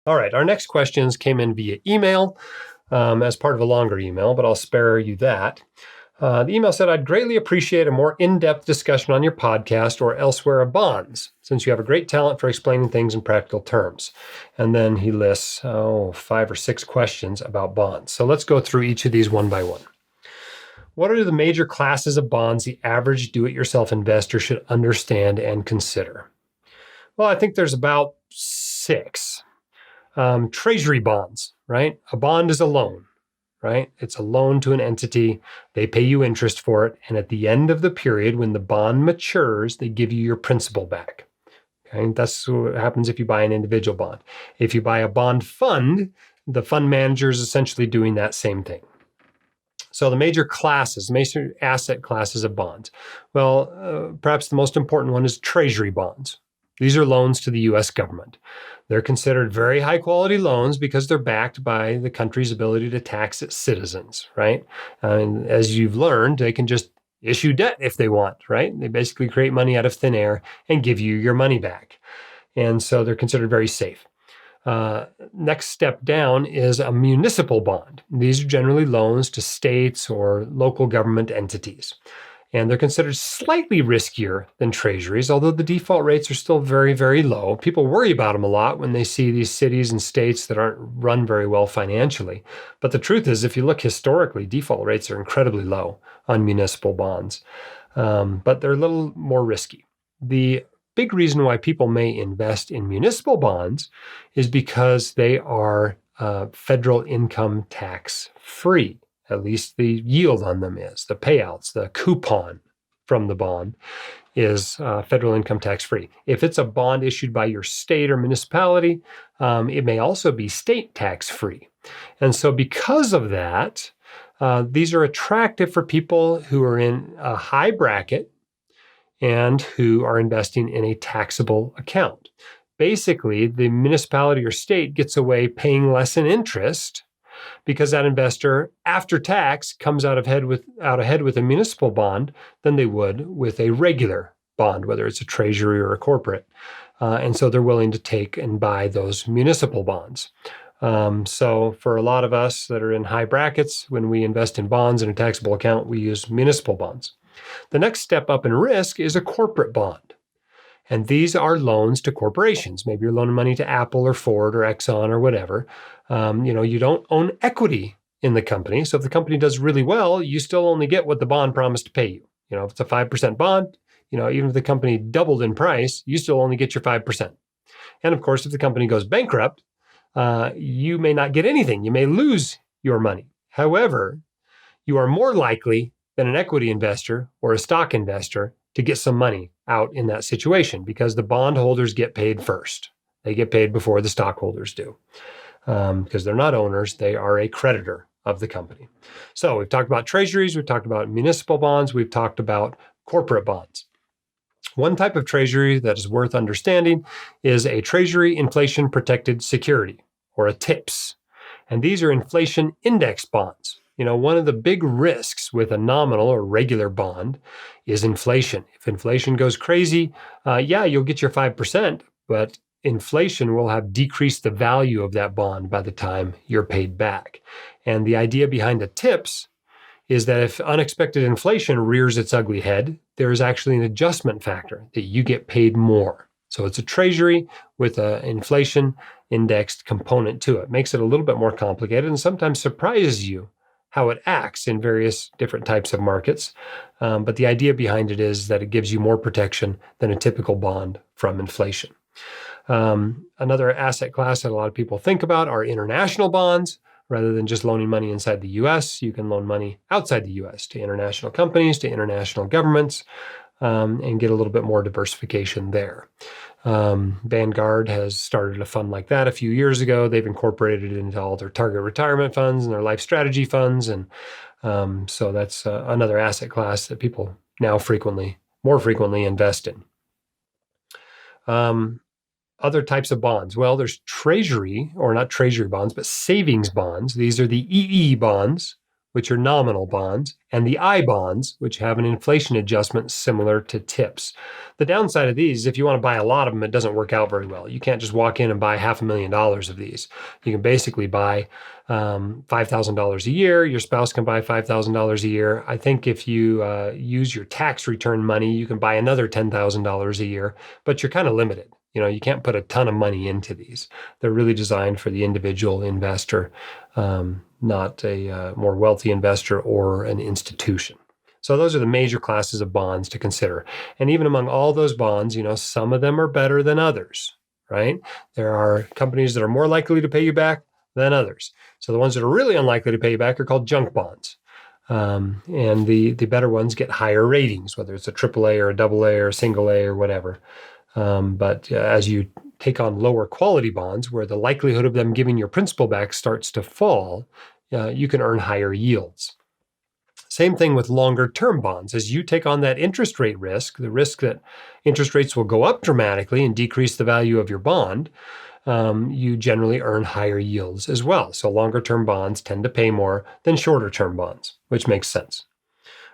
All right, our next questions came in via email as part of a longer email, but I'll spare you that. The email said, I'd greatly appreciate a more in-depth discussion on your podcast or elsewhere of bonds, since you have a great talent for explaining things in practical terms. And then he lists, 5 or 6 questions about bonds. So let's go through each of these one by one. What are the major classes of bonds the average do-it-yourself investor should understand and consider? Well, I think there's about 6. Treasury bonds, right? A bond is a loan, right? It's a loan to an entity. They pay you interest for it. And at the end of the period, when the bond matures, they give you your principal back. Okay? That's what happens if you buy an individual bond. If you buy a bond fund, the fund manager is essentially doing that same thing. So the major asset classes of bonds. Well, perhaps the most important one is Treasury bonds. These are loans to the U.S. government. They're considered very high quality loans because they're backed by the country's ability to tax its citizens, right? And as you've learned, they can just issue debt if they want, right? They basically create money out of thin air and give you your money back. And so they're considered very safe. Next step down is a municipal bond. These are generally loans to states or local government entities. And they're considered slightly riskier than treasuries, although the default rates are still very, very low. People worry about them a lot when they see these cities and states that aren't run very well financially. But the truth is, if you look historically, default rates are incredibly low on municipal bonds. But they're a little more risky. The big reason why people may invest in municipal bonds is because they are federal income tax free. At least the yield on them is. The payouts, the coupon from the bond is federal income tax free. If it's a bond issued by your state or municipality, it may also be state tax free. And so because of that, these are attractive for people who are in a high bracket and who are investing in a taxable account. Basically, the municipality or state gets away paying less in interest because that investor, after tax, comes out ahead with a municipal bond than they would with a regular bond, whether it's a treasury or a corporate. And so they're willing to take and buy those municipal bonds. So for a lot of us that are in high brackets, when we invest in bonds in a taxable account, we use municipal bonds. The next step up in risk is a corporate bond. And these are loans to corporations. Maybe you're loaning money to Apple or Ford or Exxon or whatever. You don't own equity in the company. So if the company does really well, you still only get what the bond promised to pay you. If it's a 5% bond, even if the company doubled in price, you still only get your 5%. And of course, if the company goes bankrupt, you may not get anything. You may lose your money. However, you are more likely than an equity investor or a stock investor to get some money out in that situation because the bondholders get paid first. They get paid before the stockholders do because they're not owners. They are a creditor of the company. So we've talked about treasuries. We've talked about municipal bonds. We've talked about corporate bonds. One type of treasury that is worth understanding is a Treasury Inflation Protected Security, or a TIPS. And these are inflation index bonds. One of the big risks with a nominal or regular bond is inflation. If inflation goes crazy, you'll get your 5%, but inflation will have decreased the value of that bond by the time you're paid back. And the idea behind the TIPS is that if unexpected inflation rears its ugly head, there is actually an adjustment factor that you get paid more. So it's a treasury with an inflation indexed component to it. Makes it a little bit more complicated and sometimes surprises you how it acts in various different types of markets. But the idea behind it is that it gives you more protection than a typical bond from inflation. Another asset class that a lot of people think about are international bonds. Rather than just loaning money inside the U.S., you can loan money outside the U.S. to international companies, to international governments, and get a little bit more diversification there. Vanguard has started a fund like that a few years ago. They've incorporated it into all their target retirement funds and their life strategy funds. And so that's another asset class that people now more frequently invest in. Other types of bonds. Well, there's treasury, or not treasury bonds, but savings bonds. These are the EE bonds, which are nominal bonds, and the I bonds, which have an inflation adjustment similar to TIPS. The downside of these is if you want to buy a lot of them, it doesn't work out very well. You can't just walk in and buy $500,000 of these. You can basically buy $5,000 a year. Your spouse can buy $5,000 a year. I think if you use your tax return money, you can buy another $10,000 a year, but you're kind of limited. You can't put a ton of money into these. They're really designed for the individual investor, not a more wealthy investor or an institution. So those are the major classes of bonds to consider. And even among all those bonds, some of them are better than others, right? There are companies that are more likely to pay you back than others. So the ones that are really unlikely to pay you back are called junk bonds. And the better ones get higher ratings, whether it's a AAA or a AA or a single A or whatever. But as you take on lower quality bonds, where the likelihood of them giving your principal back starts to fall, you can earn higher yields. Same thing with longer term bonds. As you take on that interest rate risk, the risk that interest rates will go up dramatically and decrease the value of your bond, you generally earn higher yields as well. So longer term bonds tend to pay more than shorter term bonds, which makes sense.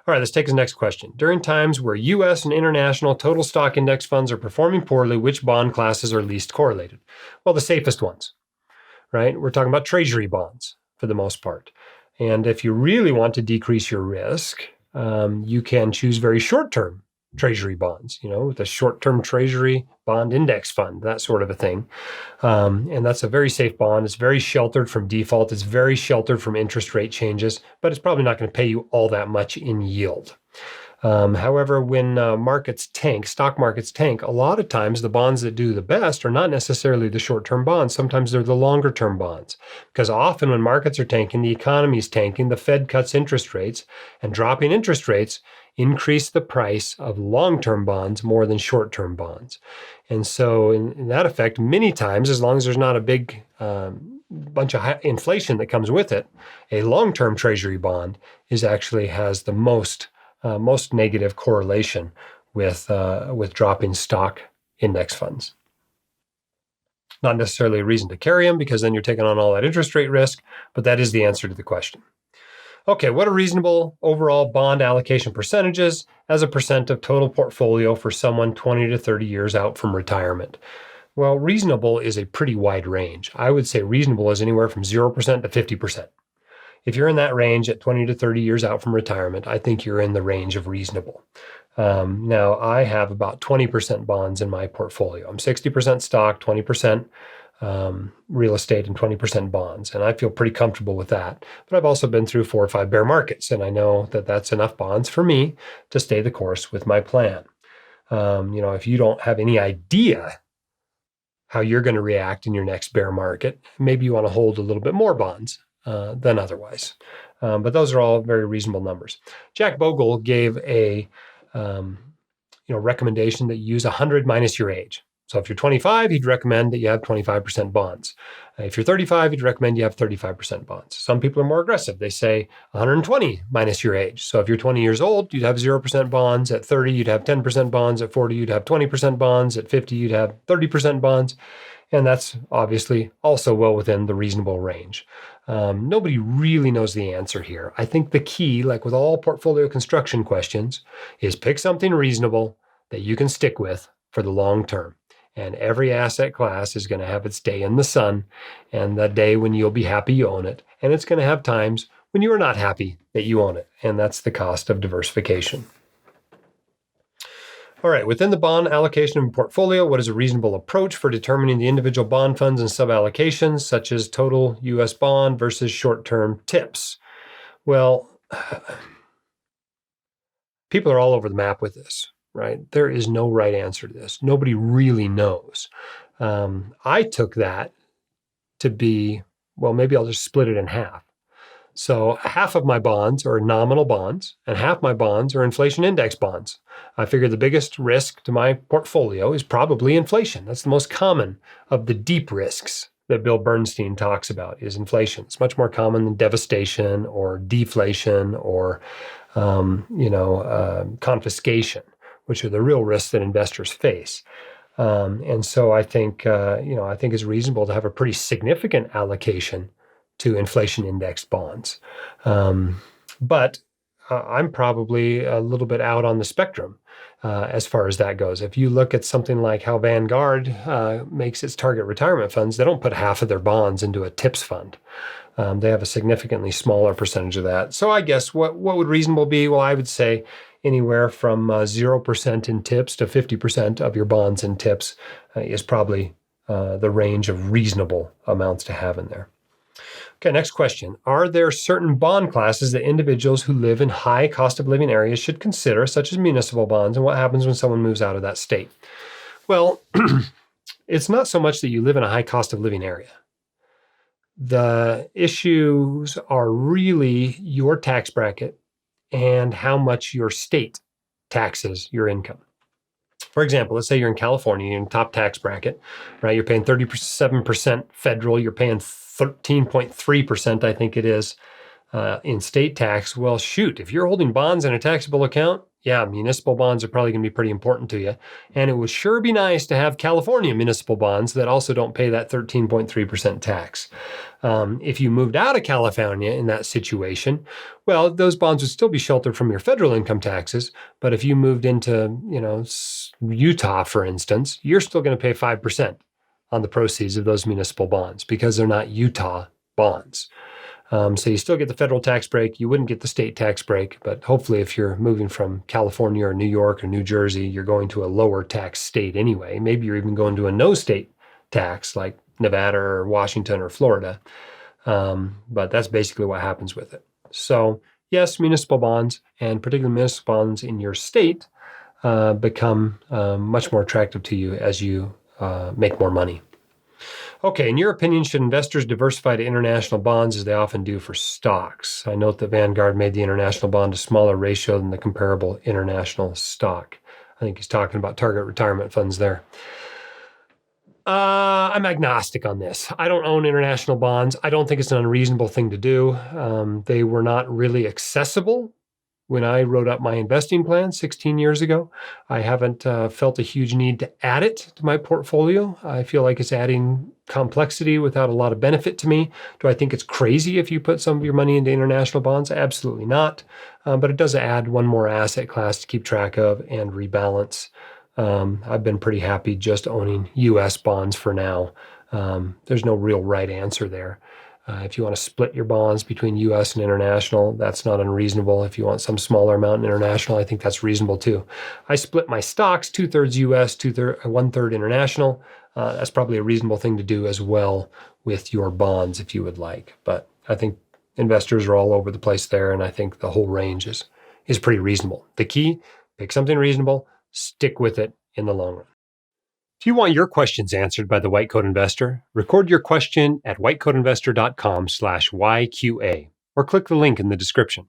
All right, let's take the next question. During times where U.S. and international total stock index funds are performing poorly, which bond classes are least correlated? Well, the safest ones, right? We're talking about Treasury bonds for the most part. And if you really want to decrease your risk, you can choose very short-term Treasury bonds, with a short-term Treasury bond index fund, that sort of a thing. And that's a very safe bond. It's very sheltered from default. It's very sheltered from interest rate changes, but it's probably not going to pay you all that much in yield. However, when stock markets tank, a lot of times the bonds that do the best are not necessarily the short-term bonds. Sometimes they're the longer-term bonds. Because often when markets are tanking, the economy is tanking, the Fed cuts interest rates, and dropping interest rates increase the price of long-term bonds more than short-term bonds. And so in that effect, many times, as long as there's not a big bunch of inflation that comes with it, a long-term Treasury bond actually has the most negative correlation with dropping stock index funds. Not necessarily a reason to carry them, because then you're taking on all that interest rate risk, but that is the answer to the question. Okay, what are reasonable overall bond allocation percentages as a percent of total portfolio for someone 20 to 30 years out from retirement? Well, reasonable is a pretty wide range. I would say reasonable is anywhere from 0% to 50%. If you're in that range at 20 to 30 years out from retirement, I think you're in the range of reasonable. Now, I have about 20% bonds in my portfolio. I'm 60% stock, 20% real estate, and 20% bonds. And I feel pretty comfortable with that. But I've also been through 4 or 5 bear markets, and I know that that's enough bonds for me to stay the course with my plan. If you don't have any idea how you're going to react in your next bear market, maybe you want to hold a little bit more bonds than otherwise. But those are all very reasonable numbers. Jack Bogle gave a recommendation that you use 100 minus your age. So if you're 25, he'd recommend that you have 25% bonds. If you're 35, he'd recommend you have 35% bonds. Some people are more aggressive. They say 120 minus your age. So if you're 20 years old, you'd have 0% bonds. At 30, you'd have 10% bonds. At 40, you'd have 20% bonds. At 50, you'd have 30% bonds. And that's obviously also well within the reasonable range. Nobody really knows the answer here. I think the key, like with all portfolio construction questions, is pick something reasonable that you can stick with for the long term. And every asset class is going to have its day in the sun, and that day when you'll be happy you own it. And it's going to have times when you are not happy that you own it. And that's the cost of diversification. All right, within the bond allocation and portfolio, what is a reasonable approach for determining the individual bond funds and sub-allocations, such as total U.S. bond versus short-term TIPS? Well, people are all over the map with this, right? There is no right answer to this. Nobody really knows. I took that to be, well, maybe I'll just split it in half. So half of my bonds are nominal bonds, and half my bonds are inflation index bonds. I figure the biggest risk to my portfolio is probably inflation. That's the most common of the deep risks that Bill Bernstein talks about, is inflation. It's much more common than devastation or deflation or confiscation, which are the real risks that investors face. And so I think it's reasonable to have a pretty significant allocation to inflation indexed bonds. But I'm probably a little bit out on the spectrum as far as that goes. If you look at something like how Vanguard makes its target retirement funds, they don't put half of their bonds into a TIPS fund. They have a significantly smaller percentage of that. So I guess what would reasonable be? Well, I would say anywhere from 0% in TIPS to 50% of your bonds in TIPS is probably the range of reasonable amounts to have in there. Okay, next question. Are there certain bond classes that individuals who live in high cost of living areas should consider, such as municipal bonds, and what happens when someone moves out of that state? Well, it's not so much that you live in a high cost of living area. The issues are really your tax bracket and how much your state taxes your income. For example, let's say you're in California, you're in top tax bracket, right? You're paying 37% federal, you're paying 13.3%, I think it is, in state tax. Well, shoot, if you're holding bonds in a taxable account, yeah, municipal bonds are probably going to be pretty important to you. And it would sure be nice to have California municipal bonds that also don't pay that 13.3% tax. If you moved out of California in that situation, well, those bonds would still be sheltered from your federal income taxes. But if you moved into, Utah, for instance, you're still going to pay 5% on the proceeds of those municipal bonds because they're not Utah bonds. So you still get the federal tax break. You wouldn't get the state tax break, but hopefully if you're moving from California or New York or New Jersey, you're going to a lower tax state anyway. Maybe you're even going to a no state tax like Nevada or Washington or Florida. But that's basically what happens with it. So yes, municipal bonds, and particularly municipal bonds in your state, become much more attractive to you as you make more money. Okay, in your opinion, should investors diversify to international bonds as they often do for stocks? I note that Vanguard made the international bond a smaller ratio than the comparable international stock. I think he's talking about target retirement funds there. I'm agnostic on this. I don't own international bonds. I don't think it's an unreasonable thing to do. They were not really accessible when I wrote up my investing plan 16 years ago. I haven't felt a huge need to add it to my portfolio. I feel like it's adding complexity without a lot of benefit to me. Do I think it's crazy if you put some of your money into international bonds? Absolutely not. But it does add one more asset class to keep track of and rebalance. I've been pretty happy just owning U.S. bonds for now. There's no real right answer there. If you want to split your bonds between U.S. and international, that's not unreasonable. If you want some smaller amount in international, I think that's reasonable too. I split my stocks 2/3 U.S., 1/3 international. That's probably a reasonable thing to do as well with your bonds if you would like. But I think investors are all over the place there, and I think the whole range is pretty reasonable. The key, pick something reasonable, stick with it in the long run. If you want your questions answered by the White Coat Investor, record your question at whitecoatinvestor.com/YQA or click the link in the description.